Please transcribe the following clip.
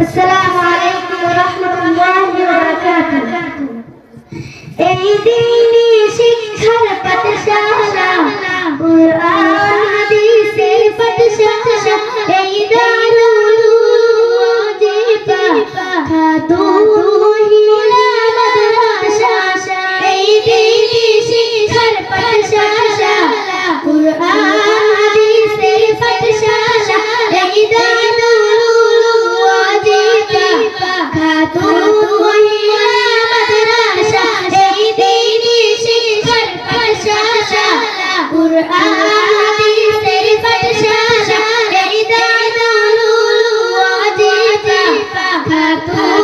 আসসালামু আলাইকুম ওয়া রাহমাতুল্লাহি ওয়া বারাকাতুহু। এই দিনী শিক্ষার পাঠশালা, কুরআন হাদিসের পাঠশালা, এই দারুল উলুম ওয়াজিফা, খাতুন মহিলা মাদ্রাসা। এই দিনী শিক্ষার পাঠশালা, কুরআন হাদিসের পাঠশালা, এই দারুল উলুম ওয়াজিফা, খাতুন মহিলা মাদ্রাসা। এই দিনী শিক্ষার পাঠশালা, কুরআন হাদিসের পাঠশালা, এই দারুল উলুম ওয়াজিফা, খাতুন